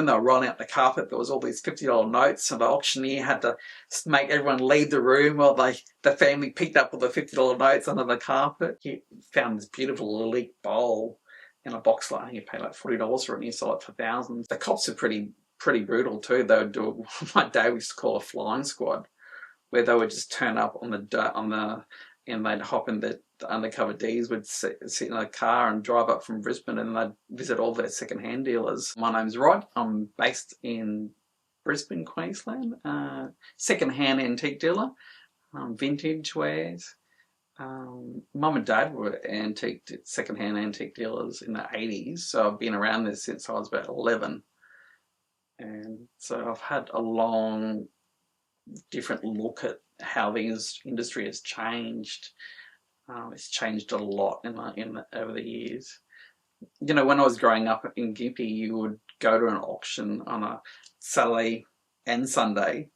when they were rolling out the carpet, there was all these $50 notes, and the auctioneer had to make everyone leave the room while the family picked up all the $50 notes under the carpet. He found this beautiful elite bowl in a box lot. You pay like $40 for it, and you sell it for thousands. The cops are pretty brutal too. They would do what my dad used to call a flying squad, where they would just turn up on the dirt and they'd hop in the undercover Ds, would sit in a car and drive up from Brisbane, and they'd visit all their second-hand dealers. My name's Rod. I'm based in Brisbane, Queensland. Second-hand antique dealer, vintage wares. Mum and Dad were second-hand antique dealers in the 80s, so I've been around this since I was about 11. And so I've had a long, different look at how the industry has changed. It's changed a lot over the years. You know, when I was growing up in Gympie, you would go to an auction on a Saturday and Sunday,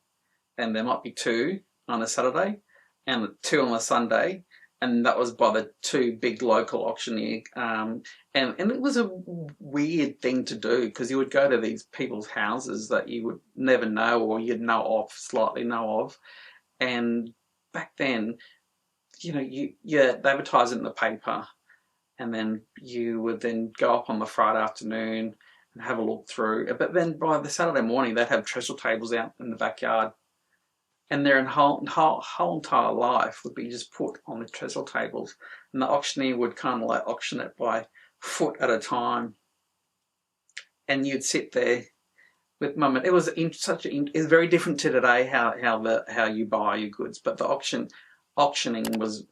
and there might be 2 on a Saturday and 2 on a Sunday, and that was by the 2 big local auctioneers. And it was a weird thing to do, because you would go to these people's houses that you would never know, or you'd slightly know of. And back then, you know, they advertise it in the paper, and then you would then go up on the Friday afternoon and have a look through. But then by the Saturday morning, they'd have trestle tables out in the backyard, and their whole entire life would be just put on the trestle tables, and the auctioneer would kind of like auction it by foot at a time, and you'd sit there with Mum. It was it's very different to today how you buy your goods, but the auctioning was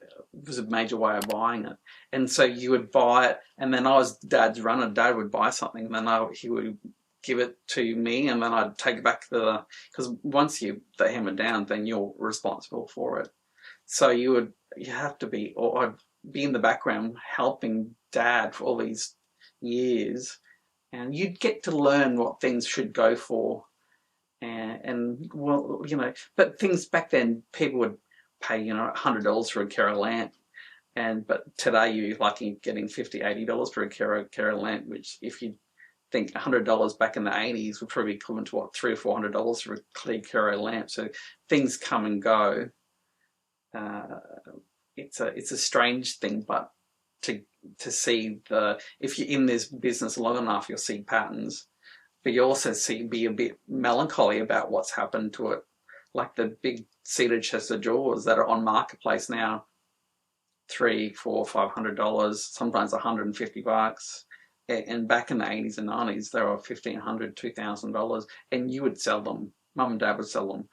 a major way of buying it. And so you would buy it, and then I was Dad's runner. Dad would buy something, and then he would give it to me, and then I'd take it back to because once they hammer down, then you're responsible for it. So you have to be, or I'd be in the background helping Dad for all these years, and you'd get to learn what things should go for. And well, you know, but things back then, people would pay, you know, $100 for a carat lamp, but today you're lucky getting $50, $80 for a carat lamp, which if you think $100 back in the 80s would probably be equivalent to what, $300 or $400 for a clear carat lamp. So things come and go. It's a strange thing, but to see if you're in this business long enough, you'll see patterns, but you also be a bit melancholy about what's happened to it, like the big cedar chest of drawers that are on marketplace now, $300, $400, $500, sometimes $150. And back in the 80s and 90s, they were $1,500, $2,000, and you would sell them. Mum and Dad would sell them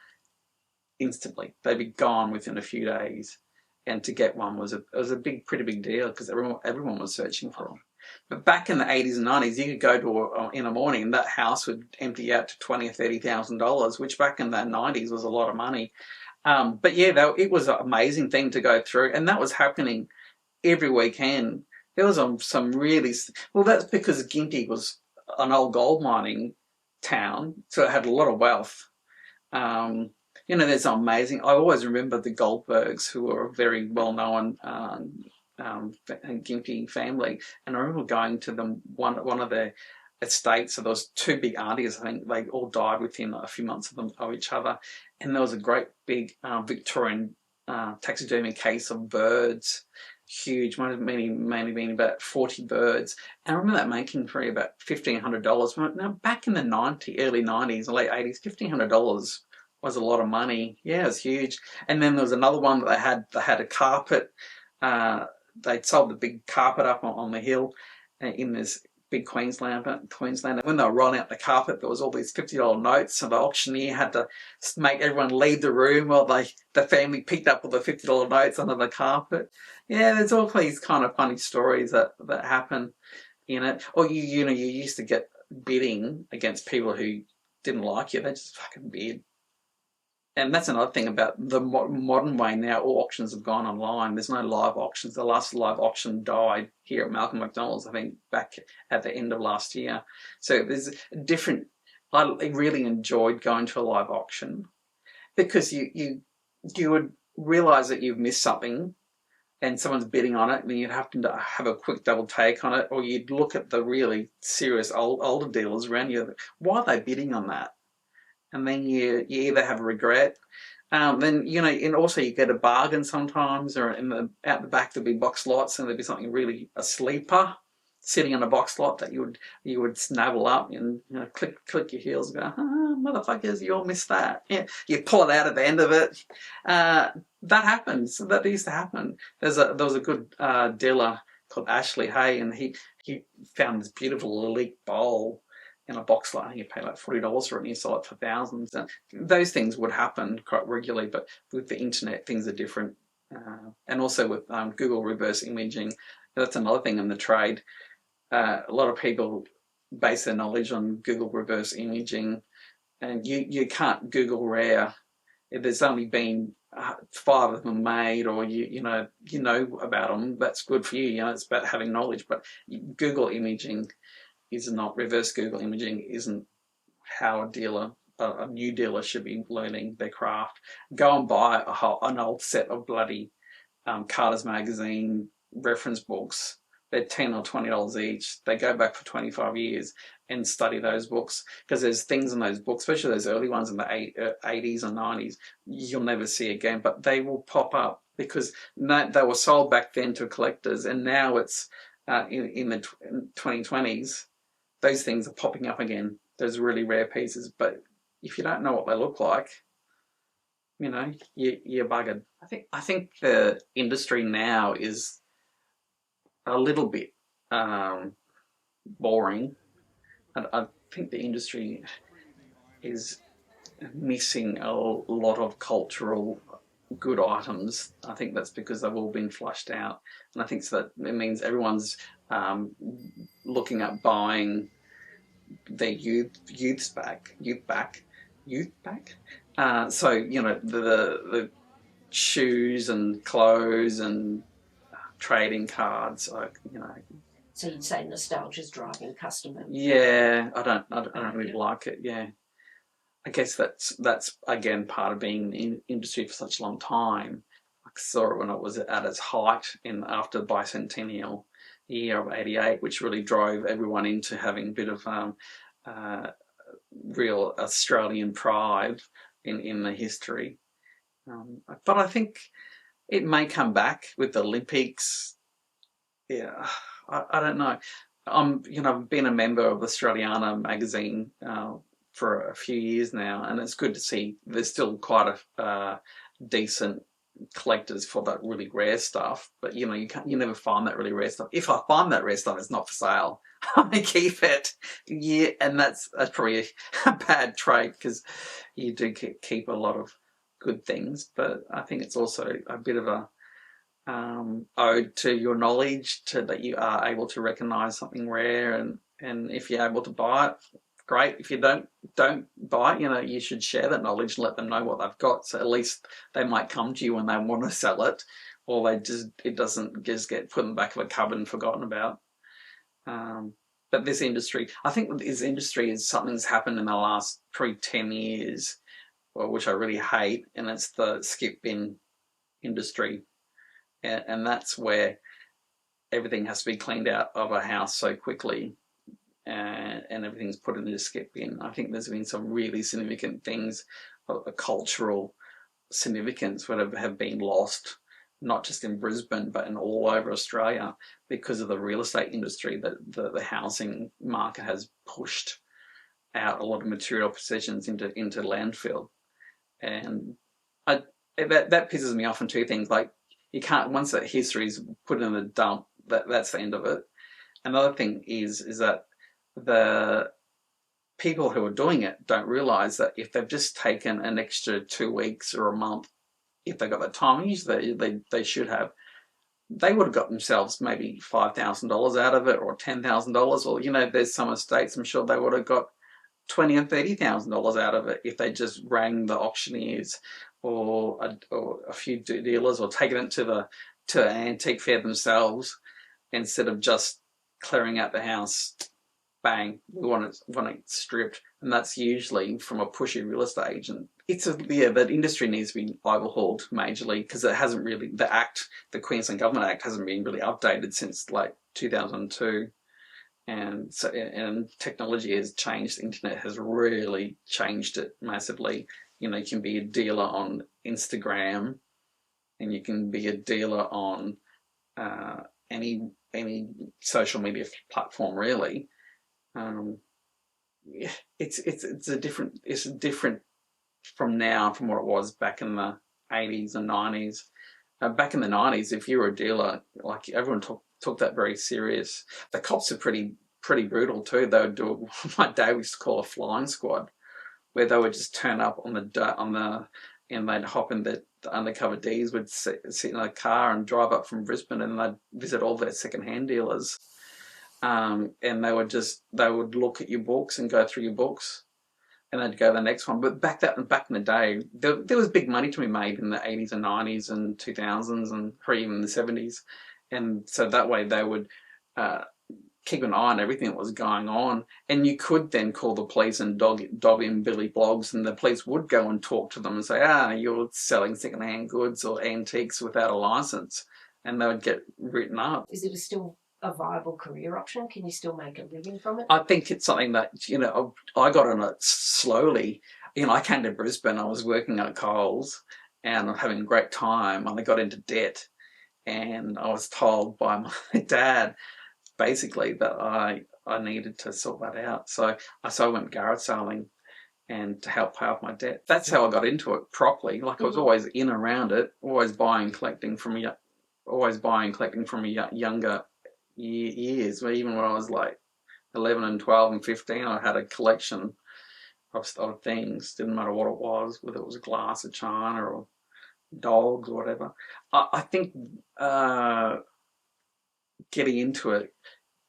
instantly. They'd be gone within a few days, and to get one was pretty big deal, because everyone was searching for them. But back in the 80s and 90s, you could go to in the morning, and that house would empty out to $20,000 or $30,000, which back in the 90s was a lot of money. But yeah, it was an amazing thing to go through, and that was happening every weekend. There was some really, well, that's because Gympie was an old gold mining town, so it had a lot of wealth. You know, there's amazing, I always remember the Goldbergs, who were a very well-known Gympie family, and I remember going to them, one of their estates. So there was 2 big aunties, I think they all died within a few months of each other, and there was a great big Victorian taxidermy case of birds, huge, mainly being about 40 birds, and I remember that making for about $1,500. Now back in the early 90s, late 80s, $1,500 was a lot of money. Yeah, it was huge. And then there was another one that they had a carpet. They'd sold the big carpet up on the hill in this big Queensland. When they were rolling out the carpet, there was all these $50 notes, so the auctioneer had to make everyone leave the room while the family picked up all the $50 notes under the carpet. Yeah, there's all these kind of funny stories that happen in it. Or you used to get bidding against people who didn't like you. They just fucking bid. And that's another thing about the modern way now. All auctions have gone online. There's no live auctions. The last live auction died here at Malcolm McDonald's, I think, back at the end of last year. So there's a different. I really enjoyed going to a live auction, because you would realise that you've missed something, and someone's bidding on it, and you'd have to have a quick double take on it, or you'd look at the really serious older dealers around you. Why are they bidding on that? And then you either have a regret, then and also you get a bargain sometimes, or out the back there'd be box lots, and there'd be something really a sleeper sitting on a box lot that you would snavel up and click your heels and go, motherfuckers, you all missed that. Yeah, you pull it out at the end of it. That happens. That used to happen. There was a good dealer called Ashley Hay, and he found this beautiful elite bowl in a box lot. I think you pay like $40 for it, and you sell it for thousands. And those things would happen quite regularly, but with the internet, things are different. And also with Google reverse imaging, that's another thing in the trade. A lot of people base their knowledge on Google reverse imaging, and you can't Google rare. If there's only been 5 of them made, or you know about them, that's good for you. It's about having knowledge. But Google imaging is not, reverse Google imaging isn't how a new dealer should be learning their craft. Go and buy an old set of bloody Carter's Magazine reference books. They're $10 or $20 each. They go back for 25 years, and study those books, because there's things in those books, especially those early ones in the 80s and 90s, you'll never see again, but they will pop up because they were sold back then to collectors, and now it's in the 2020s, those things are popping up again, those really rare pieces. But if you don't know what they look like, you're buggered. I think the industry now is a little bit boring. And I think the industry is missing a lot of cultural good items. I think that's because they've all been flushed out, and I think so that it means everyone's looking at buying their youth back. So the shoes and clothes and trading cards, So you'd say nostalgia's driving customer? Yeah, I don't really like it. Yeah, I guess that's again part of being in the industry for such a long time. I saw it when it was at its height after the bicentennial year of '88, which really drove everyone into having a bit of real Australian pride in the history. But I think it may come back with the Olympics. Yeah, I don't know. I've been a member of Australiana magazine for a few years now, and it's good to see there's still quite a decent collectors for that really rare stuff. But you never find that really rare stuff. If I find that rare stuff, it's not for sale. I keep it. Yeah, and that's probably a bad trait, because you do keep a lot of good things. But I think it's also a bit of a ode to your knowledge, that you are able to recognise something rare, and if you're able to buy it, great. If you don't buy it, you should share that knowledge and let them know what they've got, so at least they might come to you when they want to sell it, or it doesn't just get put in the back of a cupboard and forgotten about. But this industry, I think this industry is something that's happened in the last probably 10 years, which I really hate, and it's the skip bin industry. And that's where everything has to be cleaned out of a house so quickly, and everything's put into the skip bin. I think there's been some really significant things of a cultural significance that have been lost, not just in Brisbane but in all over Australia, because of the real estate industry. That the housing market has pushed out a lot of material possessions into landfill, and that pisses me off on two things. Like, you can't, once that history is put in the dump, that's the end of it. Another thing is that the people who are doing it don't realise that if they've just taken an extra 2 weeks or a month, if they got the time, usually they should have, they would have got themselves maybe $5,000 out of it, or $10,000, or there's some estates I'm sure they would have got $20,000 and $30,000 out of it if they just rang the auctioneers or a few dealers, or taken it to an antique fair themselves, instead of just clearing out the house. Bang, we want it stripped. and that's usually from a pushy real estate agent. That industry needs to be overhauled majorly, because it hasn't really, the Queensland Government Act hasn't been really updated since like 2002. And so, and technology has changed. The internet has really changed it massively. You can be a dealer on Instagram, and you can be a dealer on any social media platform, really. It's different from now from what it was back in the 80s and 90s. Back in the 90s, if you were a dealer, like, everyone took that very serious. The cops are pretty brutal too. They would do my dad used to call a flying squad, where they would just turn up and they'd hop in the undercover Ds, would sit in a car and drive up from Brisbane, and they'd visit all their second-hand dealers. And they would look at your books and go through your books, and they'd go to the next one. But back in the day, there was big money to be made in the 80s and 90s and 2000s and even the 70s. And so that way they would keep an eye on everything that was going on. And you could then call the police and dog in Billy Blogs, and the police would go and talk to them and say, you're selling second-hand goods or antiques without a license. And they would get written up. Is it still a viable career option? Can you still make a living from it? I think it's something that, I got on it slowly. I came to Brisbane, I was working at Coles and having a great time, and I got into debt. And I was told by my dad, basically, that I needed to sort that out. So I went garage selling, and to help pay off my debt. That's how I got into it properly. Like, I was always in around it, always buying and collecting from a younger years. Even when I was like 11 and 12 and 15, I had a collection of things. Didn't matter what it was, whether it was glass or china or dogs or whatever. I think getting into it,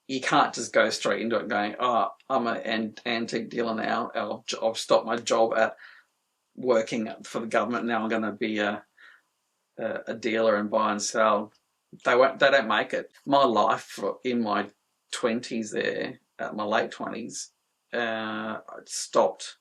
you can't just go straight into it going, I'm an antique dealer now. I've stopped my job at working for the government. Now I'm going to be a dealer and buy and sell. They don't make it. My life in my 20s there, my late 20s, stopped.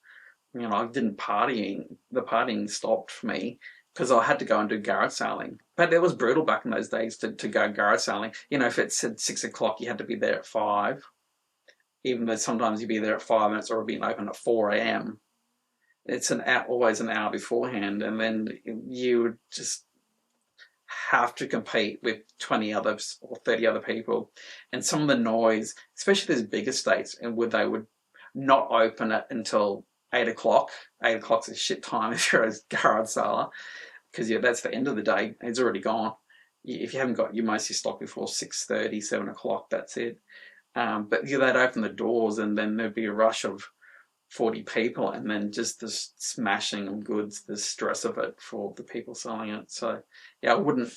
I didn't partying. The partying stopped for me, because I had to go and do garage selling. But it was brutal back in those days to go garage selling. If it said 6 o'clock, you had to be there at 5. Even though sometimes you'd be there at 5 and it's already been open at 4 a.m. It's always an hour beforehand, and then you would just have to compete with 20 others or 30 other people. And some of the noise, especially these big estates, and where they would not open it until 8 o'clock. 8 o'clock's a shit time if you're a garage seller, because that's the end of the day. It's already gone. If you haven't got your mostly stock before 6:30, 7 o'clock, that's it. But they'd open the doors, and then there'd be a rush of 40 people, and then just the smashing of goods, the stress of it for the people selling it. So I wouldn't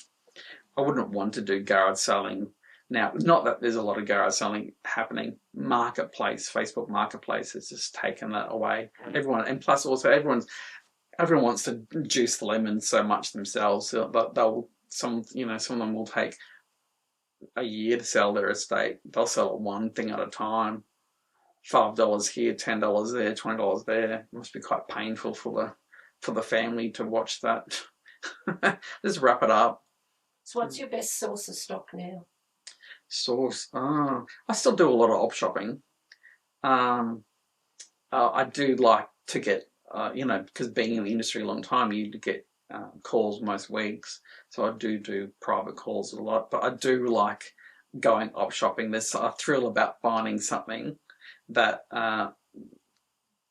want to do garage selling now. Not that there's a lot of garage selling happening. Facebook Marketplace has just taken that away. And plus also everyone wants to juice the lemon so much themselves. So some of them will take a year to sell their estate. They'll sell it one thing at a time. $5 here, $10 there, $20 there. It must be quite painful for the family to watch that. Just wrap it up. So what's your best source of stock now? I still do a lot of op shopping. I do like to get, because being in the industry a long time, you get calls most weeks. So I do private calls a lot. But I do like going op shopping. There's a thrill about finding something that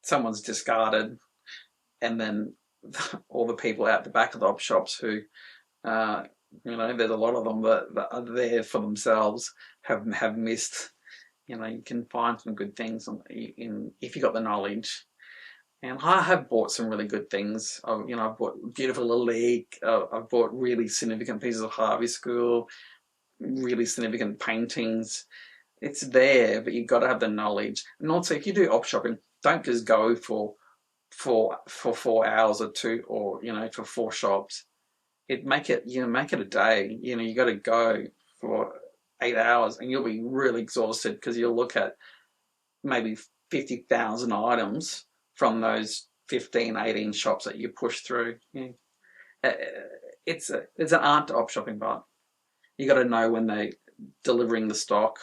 someone's discarded, and then all the people out the back of the op shops who, there's a lot of them that are there for themselves, have missed. You can find some good things if you got the knowledge. And I have bought some really good things. I've bought beautiful Lalique. I've bought really significant pieces of Harvey School, really significant paintings. It's there, but you've got to have the knowledge. And also, if you do op shopping, don't just go for 4 hours or 2, or for 4 shops. Make it a day. You got to go for 8 hours, and you'll be really exhausted, because you'll look at maybe 50,000 items from those 15, 18 shops that you push through. Yeah. It's an art to op shopping, but you got to know when they're delivering the stock.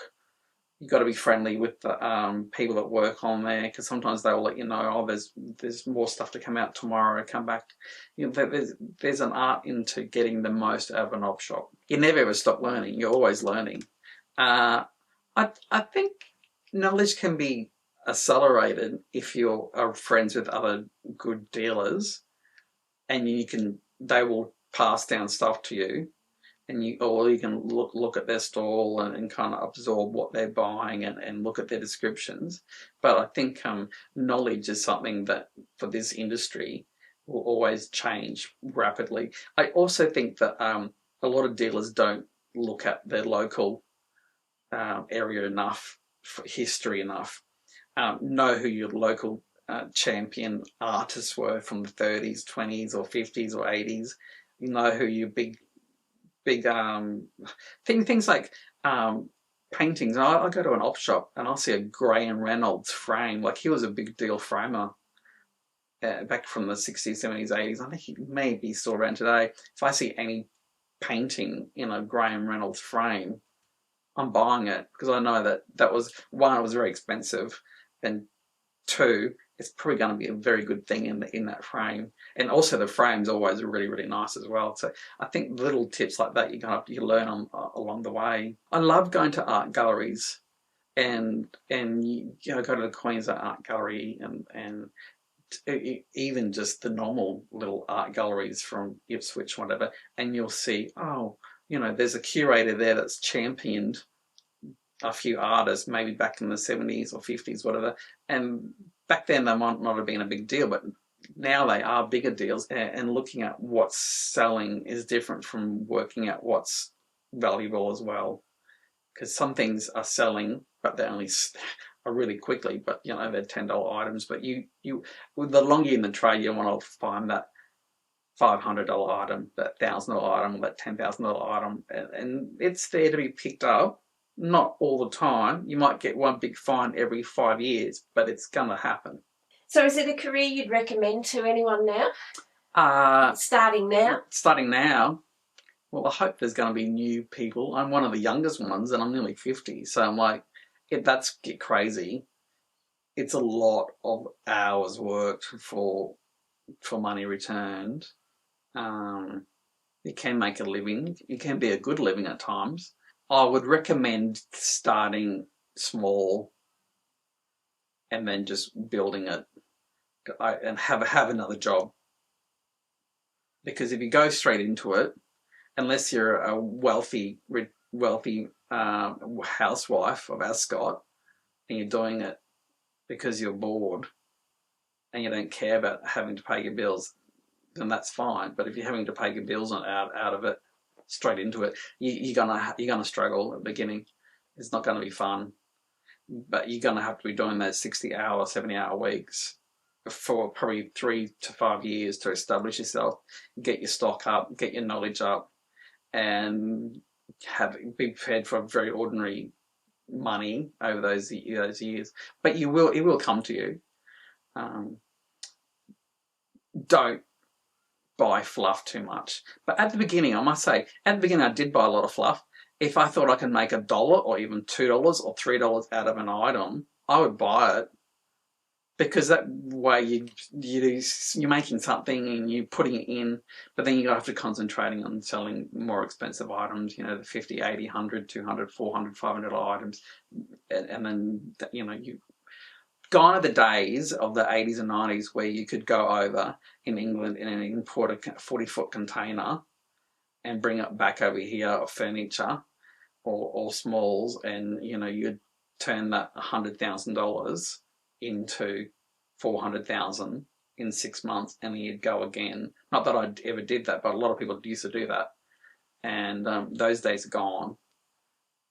You got to be friendly with the people that work on there, because sometimes they will let you know, oh, there's more stuff to come out tomorrow. Come back. You know, there's an art into getting the most out of an op shop. You never ever stop learning. You're always learning. I think knowledge can be accelerated if you are friends with other good dealers, and they will pass down stuff to you. And you can look at their stall and kind of absorb what they're buying and look at their descriptions. But I think knowledge is something that for this industry will always change rapidly. I also think that a lot of dealers don't look at their local area enough, for history enough, know who your local champion artists were from the 30s, 20s or 50s or 80s. You know who your big things like paintings. I go to an op shop and I'll see a Graham Reynolds frame. Like, he was a big deal framer back from the 60s, 70s, 80s. I think he may be still around today. If I see any painting in a Graham Reynolds frame, I'm buying it, because I know that was, one, it was very expensive, and two, it's probably going to be a very good thing in that frame. And also the frame's always really, really nice as well. So I think little tips like that you learn along the way. I love going to art galleries, and you know, go to the Queensland Art Gallery and even just the normal little art galleries from Ipswich, whatever, and you'll see, oh, you know, there's a curator there that's championed a few artists, maybe back in the 70s or 50s, whatever, and back then they might not have been a big deal, but now they are bigger deals, and looking at what's selling is different from working at what's valuable as well, because some things are selling, but they only are really quickly, but you know, they're $10 items, but you the longer you're in the trade, you want to find that $500 item, that $1,000 item, or that $10,000 item, and it's there to be picked up. Not all the time. You might get one big find every 5 years, but it's going to happen. So is it a career you'd recommend to anyone now? Starting now? Starting now? Well, I hope there's going to be new people. I'm one of the youngest ones, and I'm nearly 50, so I'm like, that's get crazy. It's a lot of hours worked for money returned. You can make a living. It can be a good living at times. I would recommend starting small and then just building it and have another job. Because if you go straight into it, unless you're a wealthy housewife of Ascot, and you're doing it because you're bored and you don't care about having to pay your bills, then that's fine. But if you're having to pay your bills out of it, straight into it, you're gonna struggle at the beginning. It's not going to be fun, but you're going to have to be doing those 60-hour, 70-hour weeks for probably 3 to 5 years to establish yourself, get your stock up, get your knowledge up, and be prepared for very ordinary money over those years. But it will come to you. Don't buy fluff too much. But at the beginning, I must say, I did buy a lot of fluff. If I thought I could make $1 or even $2 or $3 out of an item, I would buy it, because that way you're making something and you're putting it in, but then you have to concentrating on selling more expensive items, you know, the 50, 80, 100, 200, 400, $500 items, and then, you know, gone are the days of the 80s and 90s where you could go over in England and import a 40-foot container and bring it back over here of furniture or smalls, and, you know, you'd turn that $100,000 into $400,000 in 6 months, and then you'd go again. Not that I ever did that, but a lot of people used to do that, and those days are gone.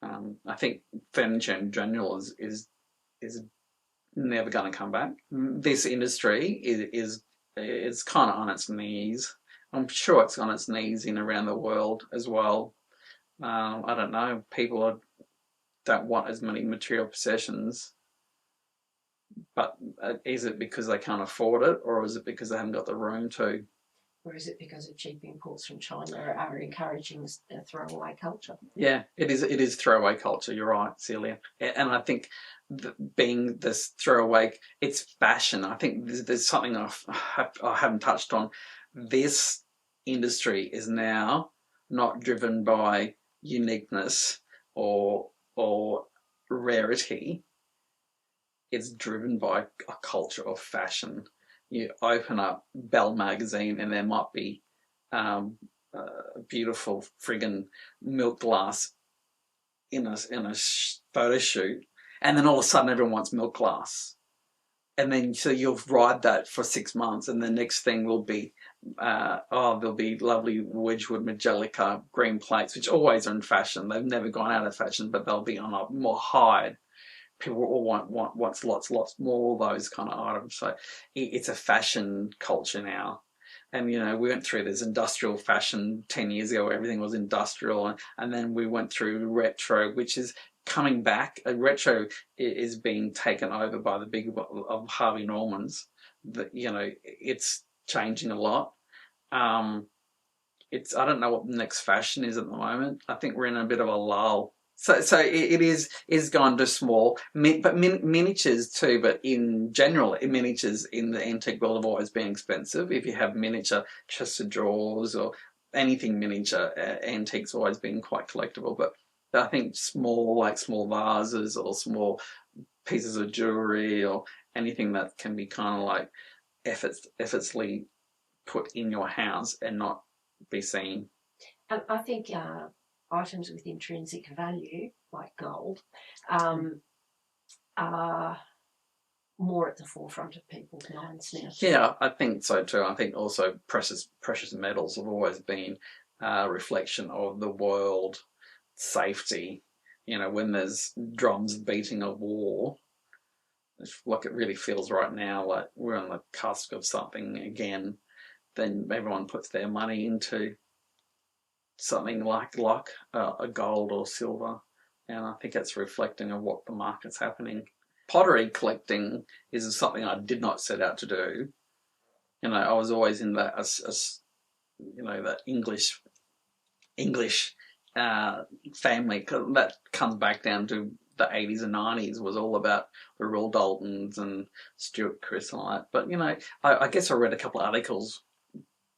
I think furniture in general is never going to come back. This industry is kind of on its knees. I'm sure it's on its knees around the world as well. I don't know. People don't want as many material possessions. But is it because they can't afford it, or is it because they haven't got the room to? Or is it because of cheap imports from China are encouraging a throwaway culture? Yeah, it is. It is throwaway culture. You're right, Celia. And I think being this throwaway, it's fashion. I think there's something I haven't touched on. This industry is now not driven by uniqueness or rarity. It's driven by a culture of fashion. You open up Belle magazine and there might be a beautiful friggin' milk glass in a photo shoot, and then all of a sudden everyone wants milk glass. And then so you'll ride that for 6 months, and the next thing will be there'll be lovely Wedgwood Majolica green plates, which always are in fashion. They've never gone out of fashion, but they'll be on a more hide. People all want lots more of those kind of items. So it's a fashion culture now. And, we went through this industrial fashion 10 years ago where everything was industrial. And then we went through retro, which is coming back. Retro is being taken over by the big of Harvey Norman's. It's changing a lot. I don't know what the next fashion is at the moment. I think we're in a bit of a lull. So it is gone to small, but miniatures too. But in general, miniatures in the antique world have always been expensive. If you have miniature chest of drawers or anything miniature, antiques always been quite collectible. But I think small vases or small pieces of jewelry or anything that can be kind of like effortlessly put in your house and not be seen. I think items with intrinsic value, like gold, are more at the forefront of people's minds now. Yeah, I think so too. I think also precious metals have always been a reflection of the world safety. When there's drums beating a war, like it really feels right now like we're on the cusp of something again, then everyone puts their money into something like a gold or silver, and I think it's reflecting of what the market's happening. Pottery collecting is something I did not set out to do. I was always in that that English family that comes back down to the 80s and 90s was all about the Royal Daltons and Stuart Chris and all that. But I guess I read a couple of articles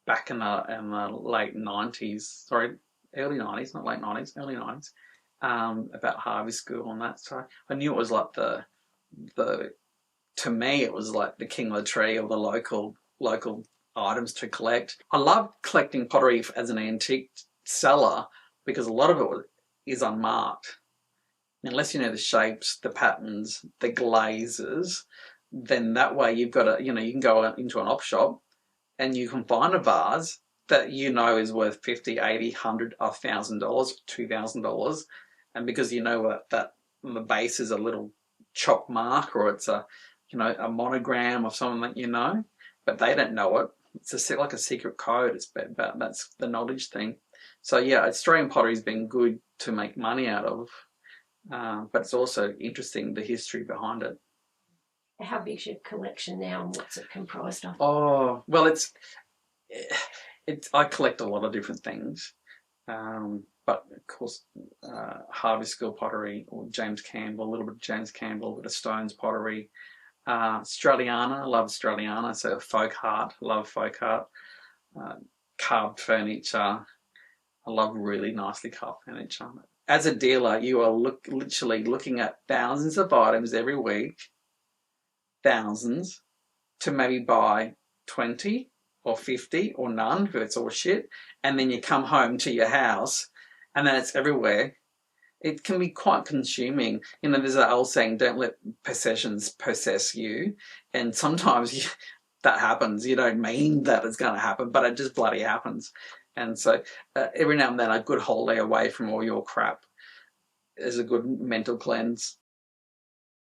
back in the late 90s, early 90s, not late 90s, early 90s, about Harvey School and that. So I knew it was like to me, it was like the king of the tree of the local items to collect. I love collecting pottery as an antique seller because a lot of it is unmarked. Unless you know the shapes, the patterns, the glazes, then that way you've got you can go into an op shop and you can find a vase that is worth $50, $80, $100, $1,000, $2,000, and because that the base is a little chalk mark or it's a monogram of someone that but they don't know it. It's like a secret code. It's about that's the knowledge thing. So yeah, Australian pottery's been good to make money out of, but it's also interesting the history behind it. How big's your collection now and what's it comprised of? Oh, well, I collect a lot of different things. But of course, Harvey School pottery or James Campbell, a little bit of James Campbell, a bit of Stones pottery. Australiana, I love Australiana, so folk art, love folk art. Carved furniture, I love really nicely carved furniture. As a dealer, you are literally looking at thousands of items every week, thousands, to maybe buy 20 or 50 or none, if it's all shit, and then you come home to your house and then it's everywhere. It can be quite consuming. There's an old saying, don't let possessions possess you. And sometimes that happens. You don't mean that it's going to happen, but it just bloody happens. And so every now and then a good holiday away from all your crap is a good mental cleanse.